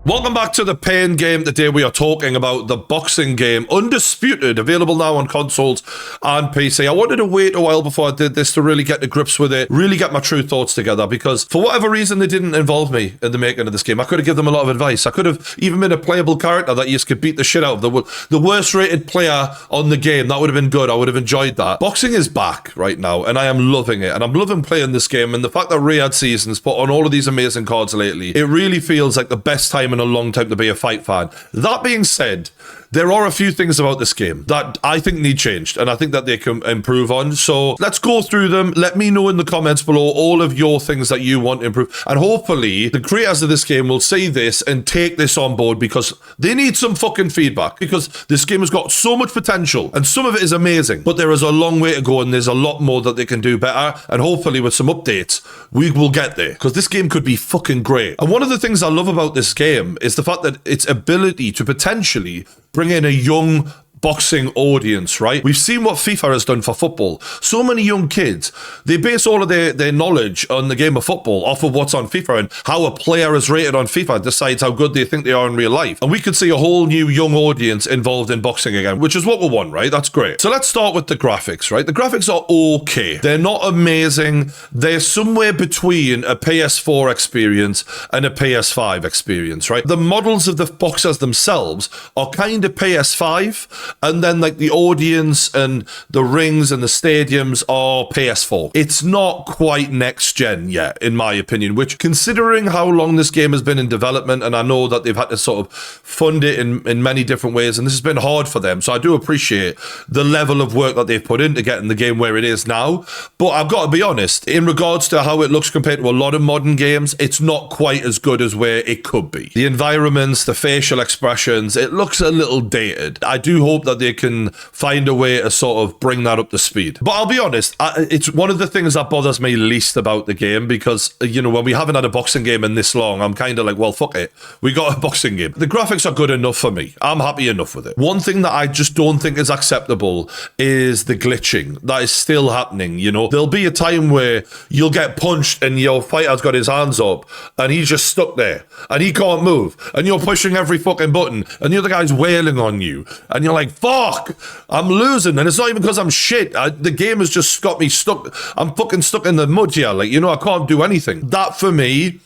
Welcome back to the pain game. Today we are talking about the boxing game Undisputed, available now on consoles and PC. I wanted to wait a while before I did this to really get to grips with it, really get my true thoughts together, because for whatever reason they didn't involve me in the making of this game. I could have given them a lot of advice. I could have even been a playable character that you just could beat the shit out of. The worst rated player on the game. That would have been good. I would have enjoyed that. Boxing is back right now and I am loving it, and I'm loving playing this game, and the fact that Riyadh Seasons put on all of these amazing cards lately, it really feels like the best time in a long time to be a fight fan. That being said, there are a few things about this game that I think need changed, and I think that they can improve on. So let's go through them. Let me know in the comments below all of your things that you want to improve. And hopefully the creators of this game will see this and take this on board, because they need some fucking feedback, because this game has got so much potential and some of it is amazing, but there is a long way to go and there's a lot more that they can do better. And hopefully with some updates, we will get there, because this game could be fucking great. And one of the things I love about this game is the fact that its ability to potentially bring in a young boxing audience, right? We've seen what FIFA has done for football. So many young kids, they base all of their knowledge on the game of football off of what's on FIFA, and how a player is rated on FIFA decides how good they think they are in real life. And we could see a whole new young audience involved in boxing again, which is what we want, right? That's great. So let's start with the graphics, right? The graphics are okay. They're not amazing. They're somewhere between a PS4 experience and a PS5 experience, right? The models of the boxers themselves are kind of PS5, and then like the audience and the rings and the stadiums are PS4. It's not quite next gen yet, in my opinion, which, considering how long this game has been in development, and I know that they've had to sort of fund it in many different ways, and this has been hard for them. So I do appreciate the level of work that they've put into getting the game where it is now. But I've got to be honest, in regards to how it looks compared to a lot of modern games, it's not quite as good as where it could be. The environments, the facial expressions, it looks a little dated. I do hope that they can find a way to sort of bring that up to speed. But I'll be honest, it's one of the things that bothers me least about the game, because, you know, when we haven't had a boxing game in this long, I'm kind of like, well, fuck it. We got a boxing game. The graphics are good enough for me. I'm happy enough with it. One thing that I just don't think is acceptable is the glitching. That is still happening, you know. There'll be a time where you'll get punched and your fighter's got his hands up and he's just stuck there and he can't move, and you're pushing every fucking button and the other guy's wailing on you and you're like, fuck, I'm losing. And it's not even because I'm shit. The game has just got me stuck. I'm fucking stuck in the mud here. Like, you know, I can't do anything. That for me,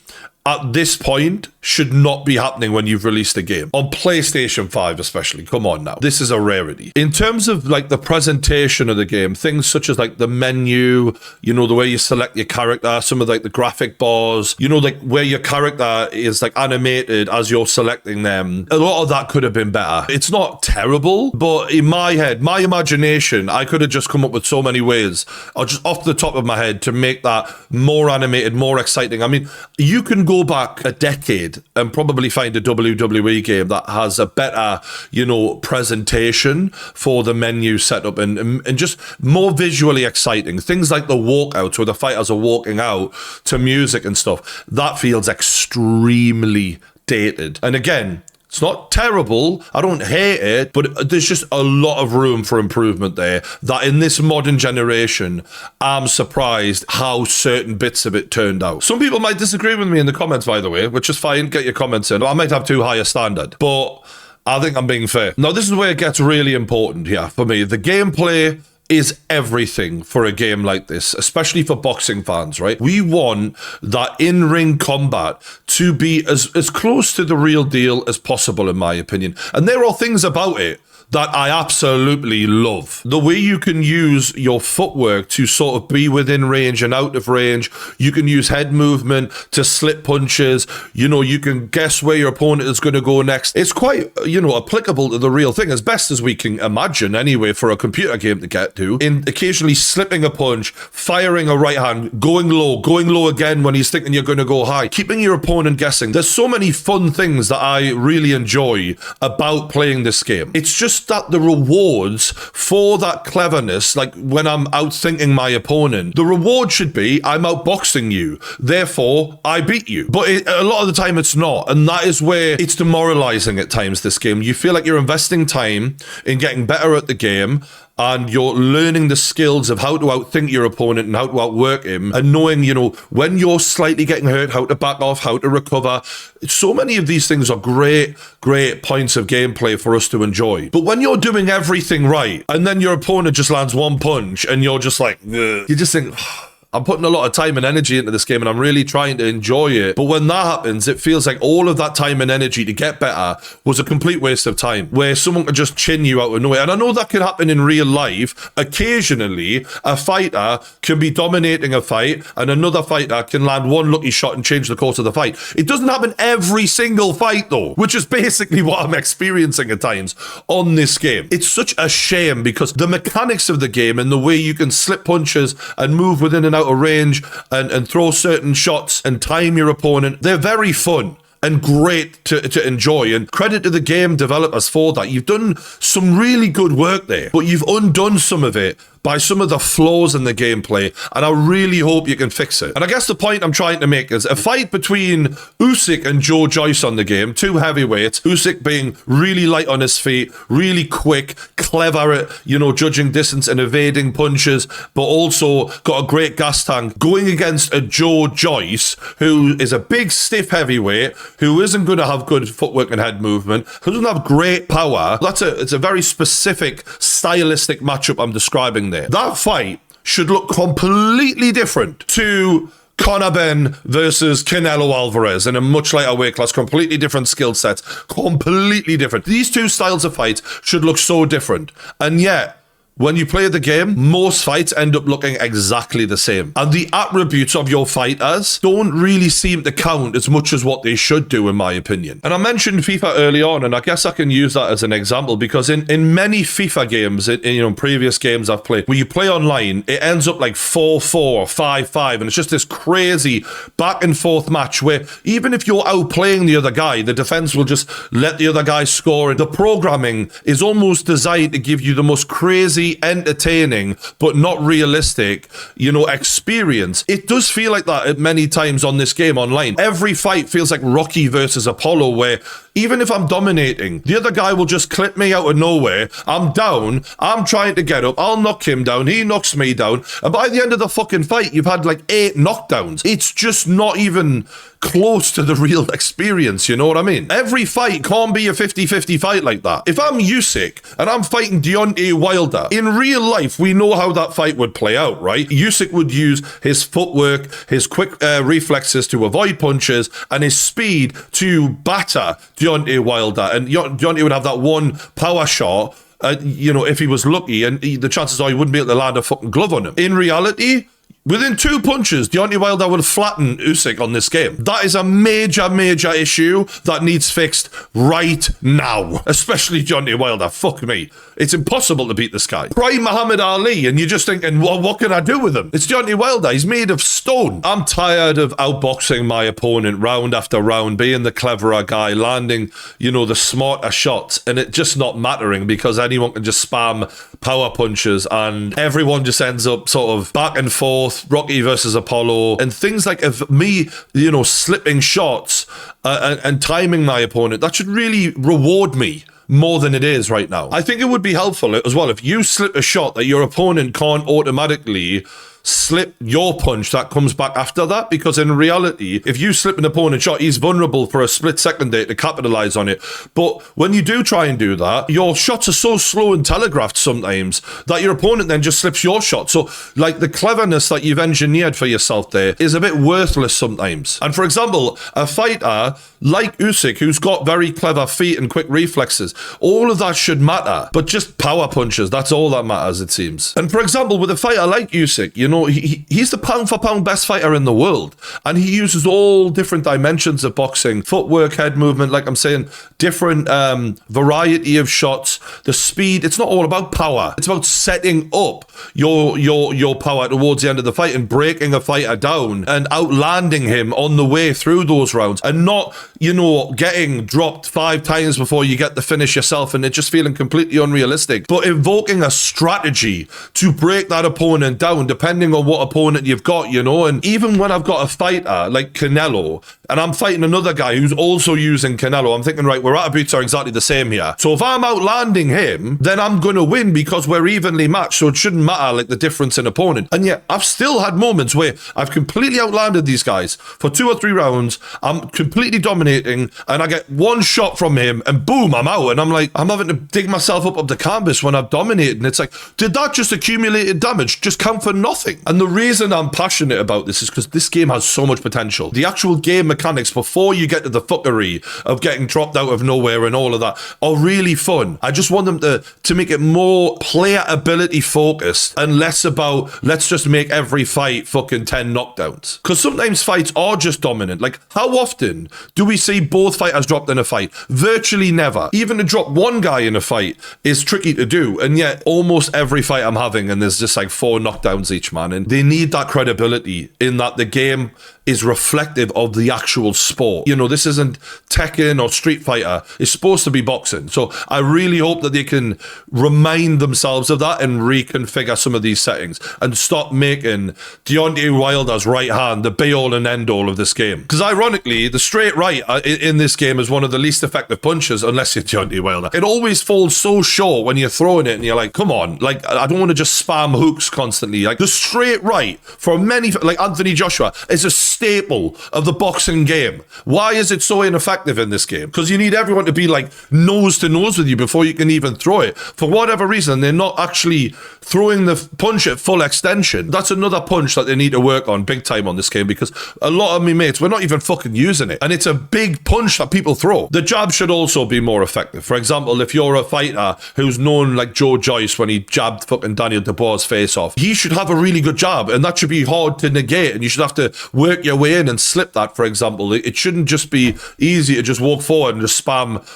at this point, should not be happening when you've released a game. On PlayStation 5 especially. Come on now. This is a rarity. In terms of like the presentation of the game, things such as like the menu, you know, the way you select your character, some of like the graphic bars, you know, like where your character is like animated as you're selecting them. A lot of that could have been better. It's not terrible, but in my head, my imagination, I could have just come up with so many ways, or just off the top of my head, to make that more animated, more exciting. I mean, you can go back a decade and probably find a WWE game that has a better, you know, presentation for the menu setup and just more visually exciting. Things like the walkouts where the fighters are walking out to music and stuff. That feels extremely dated. And again, it's not terrible. I don't hate it, but there's just a lot of room for improvement there, that in this modern generation, I'm surprised how certain bits of it turned out. Some people might disagree with me in the comments, by the way, which is fine. Get your comments in. I might have too high a standard, but I think I'm being fair. Now, this is where it gets really important here for me. The gameplay is everything for a game like this, especially for boxing fans, right? We want that in-ring combat to be as close to the real deal as possible, in my opinion. And there are things about it that I absolutely love. The way you can use your footwork to sort of be within range and out of range. You can use head movement to slip punches. You know, you can guess where your opponent is going to go next. It's quite, you know, applicable to the real thing, as best as we can imagine anyway, for a computer game to get to. In occasionally slipping a punch, firing a right hand, going low again when he's thinking you're going to go high, keeping your opponent guessing. There's so many fun things that I really enjoy about playing this game. It's just that the rewards for that cleverness, like when I'm outthinking my opponent, the reward should be I'm outboxing you, therefore I beat you. But a lot of the time it's not, and that is where it's demoralizing at times, this game. You feel like you're investing time in getting better at the game, and you're learning the skills of how to outthink your opponent and how to outwork him, and knowing, when you're slightly getting hurt, how to back off, how to recover. So many of these things are great points of gameplay for us to enjoy. But when you're doing everything right, and then your opponent just lands one punch, and you're just like, ugh, you just think, I'm putting a lot of time and energy into this game and I'm really trying to enjoy it. But when that happens, it feels like all of that time and energy to get better was a complete waste of time, where someone could just chin you out of nowhere. And I know that can happen in real life. Occasionally, a fighter can be dominating a fight and another fighter can land one lucky shot and change the course of the fight. It doesn't happen every single fight though, which is basically what I'm experiencing at times on this game. It's such a shame because the mechanics of the game and the way you can slip punches and move within and out of range and throw certain shots and time your opponent, they're very fun and great to enjoy, and credit to the game developers for that. You've done some really good work there, but you've undone some of it by some of the flaws in the gameplay, and I really hope you can fix it. And I guess the point I'm trying to make is a fight between Usyk and Joe Joyce on the game, two heavyweights, Usyk being really light on his feet, really quick, clever at, judging distance and evading punches, but also got a great gas tank, going against a Joe Joyce, who is a big, stiff heavyweight, who isn't going to have good footwork and head movement, who doesn't have great power. It's a very specific, stylistic matchup I'm describing there. That fight should look completely different to Conor Benn versus Canelo Alvarez in a much lighter weight class, completely different skill sets, completely different. These two styles of fights should look so different. And yet, when you play the game, most fights end up looking exactly the same. And the attributes of your fighters don't really seem to count as much as what they should do, in my opinion. And I mentioned FIFA early on, and I guess I can use that as an example because in many FIFA games, in previous games I've played, when you play online, it ends up like 4-4 or 5-5, and it's just this crazy back and forth match where even if you're outplaying the other guy, the defense will just let the other guy score. And the programming is almost designed to give you the most crazy, entertaining but not realistic experience. It does feel like that at many times on this game online. Every fight feels like Rocky versus Apollo, where even if I'm dominating, the other guy will just clip me out of nowhere. I'm down, I'm trying to get up, I'll knock him down, he knocks me down, and by the end of the fucking fight you've had like 8 knockdowns. It's just not even close to the real experience, you know what I mean? Every fight can't be a 50-50 fight like that. If I'm Usyk and I'm fighting Deontay Wilder, in real life we know how that fight would play out, right? Usyk would use his footwork, his quick reflexes to avoid punches, and his speed to batter Deontay Wilder, and Deontay would have that one power shot, if he was lucky, and the chances are he wouldn't be able to land a fucking glove on him. In reality, within 2 punches, Deontay Wilder will flatten Usyk on this game. That is a major, major issue that needs fixed right now. Especially Deontay Wilder. Fuck me. It's impossible to beat this guy. Prime Muhammad Ali, and you're just thinking, well, what can I do with him? It's Deontay Wilder. He's made of stone. I'm tired of outboxing my opponent round after round, being the cleverer guy, landing, the smarter shots, and it just not mattering because anyone can just spam power punches and everyone just ends up sort of back and forth, Rocky versus Apollo, and things like of me, slipping shots and timing my opponent. That should really reward me more than it is right now. I think it would be helpful as well if you slip a shot that your opponent can't automatically slip your punch that comes back after that, because in reality, if you slip an opponent shot, he's vulnerable for a split second there to capitalize on it. But when you do try and do that, your shots are so slow and telegraphed sometimes that your opponent then just slips your shot. So like the cleverness that you've engineered for yourself there is a bit worthless sometimes. And for example, a fighter like Usyk, who's got very clever feet and quick reflexes, all of that should matter, but just power punches, that's all that matters, it seems. And for example, with a fighter like Usyk, he's the pound for pound best fighter in the world, and he uses all different dimensions of boxing, footwork, head movement, like I'm saying, different variety of shots, the speed. It's not all about power, it's about setting up your power towards the end of the fight and breaking a fighter down and outlanding him on the way through those rounds, and not getting dropped 5 times before you get the finish yourself and it just feeling completely unrealistic, but invoking a strategy to break that opponent down depending depending on what opponent you've got, you know. And even when I've got a fighter like Canelo, and I'm fighting another guy who's also using Canelo, I'm thinking, right, our attributes are exactly the same here. So if I'm outlanding him, then I'm going to win because we're evenly matched. So it shouldn't matter, like, the difference in opponent. And yet I've still had moments where I've completely outlanded these guys for 2 or 3 rounds. I'm completely dominating, and I get one shot from him, and boom, I'm out. And I'm like, I'm having to dig myself up the canvas when I've dominated. And it's like, did that just accumulated damage just count for nothing? And the reason I'm passionate about this is because this game has so much potential. The actual game mechanics before you get to the fuckery of getting dropped out of nowhere and all of that are really fun. I just want them to make it more player ability focused and less about, let's just make every fight fucking 10 knockdowns. Because sometimes fights are just dominant. Like, how often do we see both fighters dropped in a fight? Virtually never. Even to drop one guy in a fight is tricky to do, and yet almost every fight I'm having, and there's just like 4 knockdowns each, man, and they need that credibility in that the game is reflective of the actual sport. You know, this isn't Tekken or Street Fighter. It's supposed to be boxing. So I really hope that they can remind themselves of that and reconfigure some of these settings and stop making Deontay Wilder's right hand the be-all and end-all of this game. Because ironically, the straight right in this game is one of the least effective punches, unless you're Deontay Wilder. It always falls so short when you're throwing it and you're like, come on, like, I don't want to just spam hooks constantly. Like, the straight right, for many, like Anthony Joshua, is a staple of the boxing game. Why is it so ineffective in this game? Because you need everyone to be like nose to nose with you before you can even throw it. For whatever reason, they're not actually throwing the punch at full extension. That's another punch that they need to work on big time on this game, because a lot of me mates, we're not even fucking using it. And it's a big punch that people throw. The jab should also be more effective. For example, if you're a fighter who's known like Joe Joyce when he jabbed fucking Daniel Dubois' face off, he should have a really good jab, and that should be hard to negate, and you should have to work your way in and slip that, for example. It shouldn't just be easy to just walk forward and just spam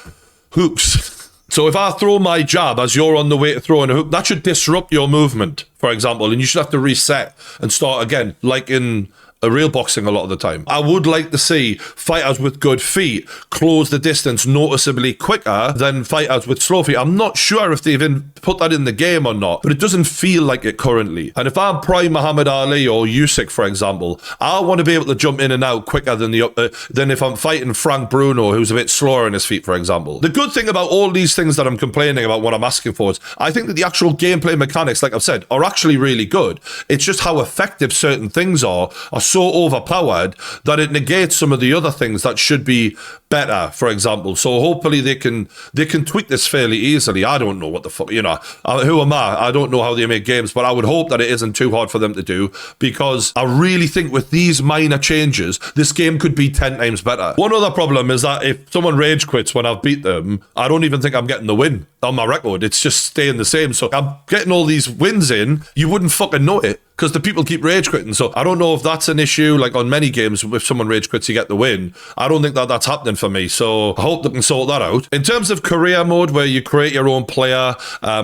hooks. So if I throw my jab as you're on the way to throwing a hook, that should disrupt your movement, for example, and you should have to reset and start again, like in a real boxing a lot of the time. I would like to see fighters with good feet close the distance noticeably quicker than fighters with slow feet. I'm not sure if they've put that in the game or not, but it doesn't feel like it currently. And if I'm prime Muhammad Ali or Usyk, for example, I want to be able to jump in and out quicker than if I'm fighting Frank Bruno, who's a bit slower on his feet, for example. The good thing about all these things that I'm complaining about, what I'm asking for, is I think that the actual gameplay mechanics, like I've said, are actually really good. It's just how effective certain things are so overpowered that it negates some of the other things that should be better, for example. So hopefully they can tweak this fairly easily. I don't know what the fuck, you know, who am I don't know how they make games, but I would hope that it isn't too hard for them to do, because I really think with these minor changes this game could be 10 times better. One other problem is that if someone rage quits when I've beat them, I don't even think I'm getting the win on my record. It's just staying the same. So I'm getting all these wins in, you wouldn't fucking know it, because the people keep rage quitting. So I don't know if that's an issue. Like on many games, if someone rage quits, you get the win. I don't think that that's happening for me. So I hope they can sort that out. In terms of career mode, where you create your own player,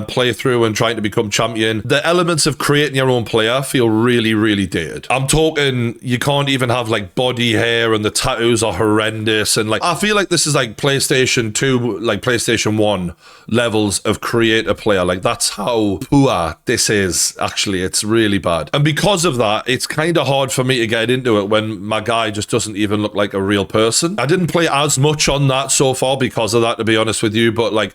play through and trying to become champion, the elements of creating your own player feel really, really dated. I'm talking, you can't even have like body hair, and the tattoos are horrendous. And like, I feel like this is like PlayStation 2, like PlayStation 1 levels of create a player. Like, that's how poor this is. Actually, it's really bad. And because of that, it's kind of hard for me to get into it when my guy just doesn't even look like a real person. I didn't play as much on that so far because of that, to be honest with you, but like,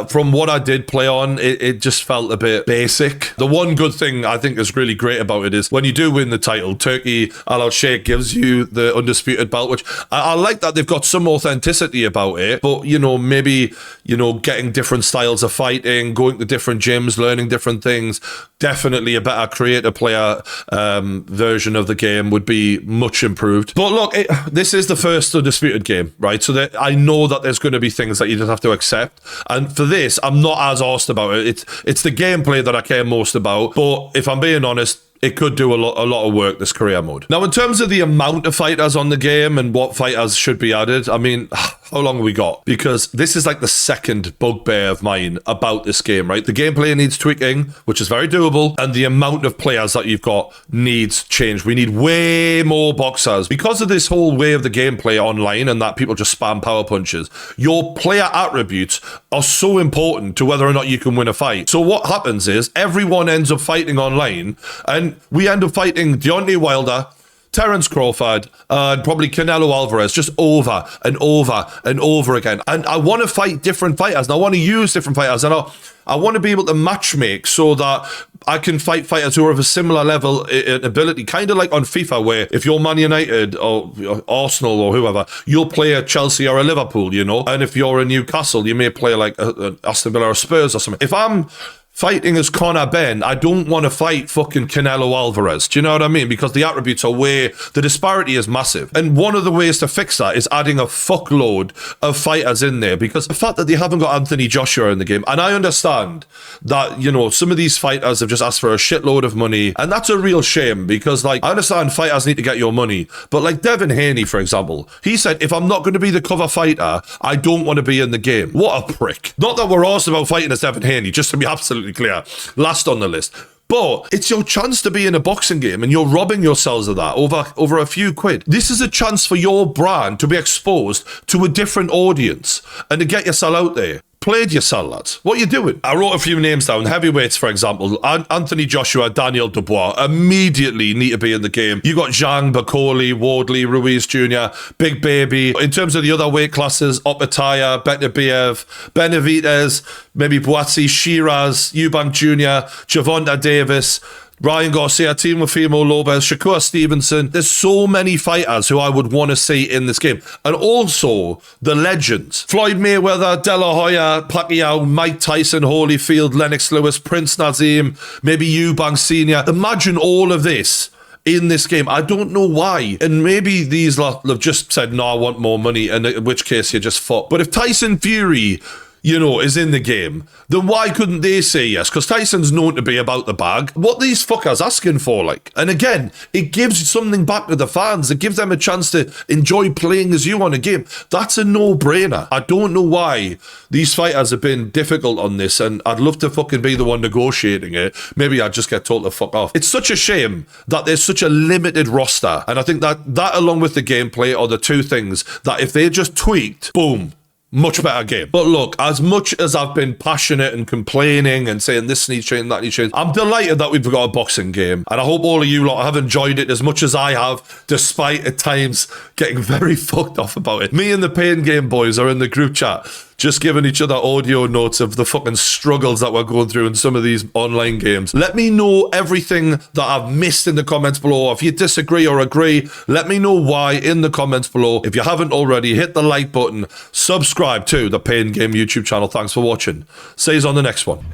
from what I did play on, it just felt a bit basic. The one good thing I think is really great about it is when you do win the title, Turkey Al Sheikh gives you the Undisputed belt, which I like that they've got some authenticity about it, but, you know, maybe, you know, getting different styles of fighting, going to different gyms, learning different things, definitely a better creator player version of the game would be much improved. But look, this is the first Undisputed game, right? So I know that there's going to be things that you just have to accept. And for this, I'm not as arsed about it. It's the gameplay that I care most about. But if I'm being honest, it could do a lot of work, this career mode. Now, in terms of the amount of fighters on the game and what fighters should be added, I mean, how long have we got? Because this is like the second bugbear of mine about this game, right? The gameplay needs tweaking, which is very doable, and the amount of players that you've got needs change. We need way more boxers. Because of this whole way of the gameplay online and that people just spam power punches, your player attributes are so important to whether or not you can win a fight. So what happens is everyone ends up fighting online, and we end up fighting Deontay Wilder, Terence Crawford, and probably Canelo Alvarez just over and over and over again. And I want to fight different fighters, and I want to use different fighters, and I want to be able to matchmake so that I can fight fighters who are of a similar level in ability, kind of like on FIFA, where if you're Man United or Arsenal or whoever, you'll play a Chelsea or a Liverpool, you know? And if you're a Newcastle, you may play like a Aston Villa or Spurs or something. If I'm fighting as Conor Benn, I don't want to fight fucking Canelo Alvarez. Do you know what I mean? Because the attributes are the disparity is massive. And one of the ways to fix that is adding a fuckload of fighters in there, because the fact that they haven't got Anthony Joshua in the game, and I understand that, you know, some of these fighters have just asked for a shitload of money, and that's a real shame, because, like, I understand fighters need to get your money, but like Devin Haney, for example, he said, if I'm not going to be the cover fighter, I don't want to be in the game. What a prick. Not that we're awesome about fighting as Devin Haney, just to be absolutely clear, last on the list. But it's your chance to be in a boxing game, and you're robbing yourselves of that over a few quid. This is a chance for your brand to be exposed to a different audience and to get yourself out there. Played yourself, lads. What are you doing? I wrote a few names down. Heavyweights, for example, Anthony Joshua, Daniel Dubois, immediately need to be in the game. You got Zhang, Bakoli, Wardley, Ruiz Jr., Big Baby. In terms of the other weight classes, Opataya, Beterbiev, Benavidez, maybe Buatsi, Shiraz, Eubank Jr., Javonta Davis, Ryan Garcia, Teofimo Lopez, Shakur Stevenson. There's so many fighters who I would want to see in this game. And also the legends. Floyd Mayweather, De La Hoya, Pacquiao, Mike Tyson, Holyfield, Lennox Lewis, Prince Nazim, maybe Eubank Sr. Imagine all of this in this game. I don't know why. And maybe these lot have just said, no, I want more money, and in which case you just fuck. But if Tyson Fury, you know, is in the game, then why couldn't they say yes? Because Tyson's known to be about the bag. What these fuckers asking for, like? And again, it gives something back to the fans. It gives them a chance to enjoy playing as you on a game. That's a no-brainer. I don't know why these fighters have been difficult on this, and I'd love to fucking be the one negotiating it. Maybe I'd just get told to fuck off. It's such a shame that there's such a limited roster, and I think that along with the gameplay are the two things that if they just tweaked, boom, much better game. But look, as much as I've been passionate and complaining and saying this needs change, that needs change, I'm delighted that we've got a boxing game. And I hope all of you lot have enjoyed it as much as I have, despite at times getting very fucked off about it. Me and the Pain Game boys are in the group chat, just giving each other audio notes of the fucking struggles that we're going through in some of these online games. Let me know everything that I've missed in the comments below. If you disagree or agree, let me know why in the comments below. If you haven't already, hit the like button, subscribe to the Pain Game YouTube channel. Thanks for watching. See you on the next one.